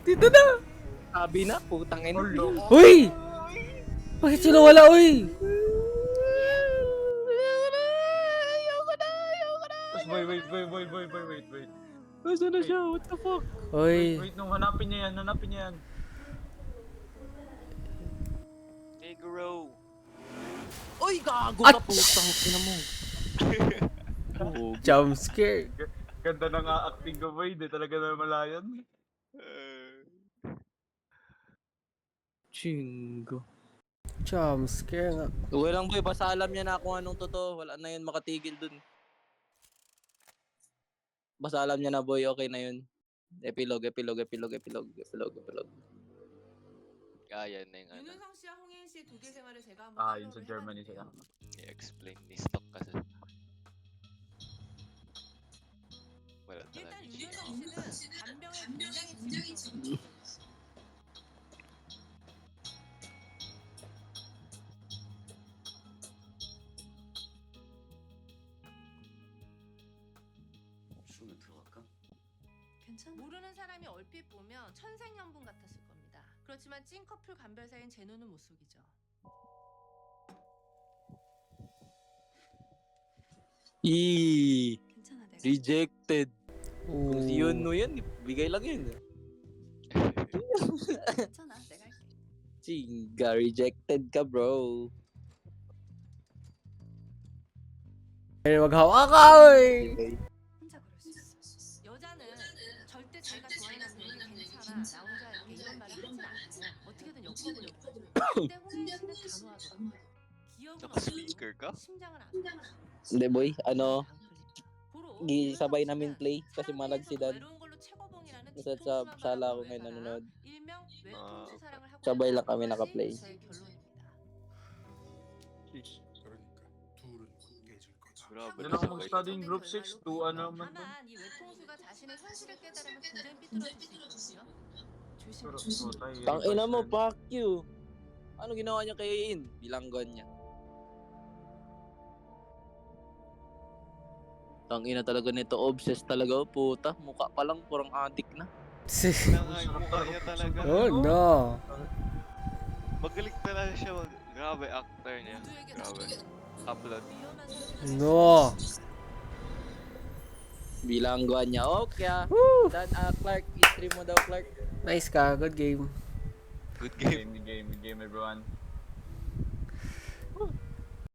Dito na! Sabi na, putang ina. Uy! Bakit sila wala, uy? Wait. Nasaan na siya? What the fuck? Uy. Wait, nung hanapin niya yan. Negro. Uy, gago At- ka putang ina mo. Oh, Jump scare. Ganda na nga acting ko, boy. Di talaga na malayan. chingo. Jump scare nga. Okay lang boy, basta alam niya na kung anong totoo. Wala na yun makatigil dun. Basta alam niya na boy, okay na yun. Epilogue. Kaya na yung ano. 윤은상 씨와 홍혜인 씨의 독일 생활을 제가 한번 Yun sa 팔로우를 Germany sila. 해봤는데요. I-explain ni stock kasi. Wala 일단 talaga. 윤은상 씨는 간병에 굉장히 집중해요. 추우면 들어갈까? 괜찮아. 모르는 사람이 얼핏 보면 천생연분 같았을 겁니다. 그렇지만 찐커플 간별 사이인 제 눈은 못 속이죠. 괜찮아 내가. rejected. Kung si Ooh. Yunno yan, bigay lang yun. 괜찮아, 내가 할게. Chinga, rejected ka bro. Ay, maghawa ka, uy! 혼자 그럴 수 있어. 여자는 절대 자기가 좋아하는 남자에게 괜찮아, 나 혼자 할게 이런 말을 하진 않고 어떻게든 엮어보려고 하죠. 근데 홍혜인 씨는 단호하더라고요. 기억은 Naka-speaker ka? 없고 심장은 안 돼. Hindi boy, ano, 보러 gisabay namin play kasi 사랑에 malag si 대해서 dad. 외로운 걸로 최고봉이라는 Nasa 뒤통수만 sala 바라보는 ko ngayon 외가라. nanonood. 일명 외통수 사랑을 하고 sabay 있는 lang kami 것이 naka-play. 제 결론입니다. 그러니까 둘은 깨질 거죠. Grabe Doon na ako sabay. mag-studying group 6 to ano naman to. 다만 이 외통수가 자신의 현실을 깨달으면 굉장히 삐뚤어질 수 있거든요. Pero, 조심해. tayo, Tang ina mo, reverse fuck you. Ano ginawa niya kay In? Bilanggon niya. Tang ina talaga nito, obsessed talaga, oh, puta. Mukha pa lang, parang addict na. Nga yung mukha niya talaga. Oh, no. Magaling talaga siya. Grabe actor niya. Grabe. Upload. 위험한 선택을 No. Bilanggon niya. Okay, Woo! Dan, Clark, i-stream mo daw, Clark. Nice ka. Good game. Good game. Game everyone.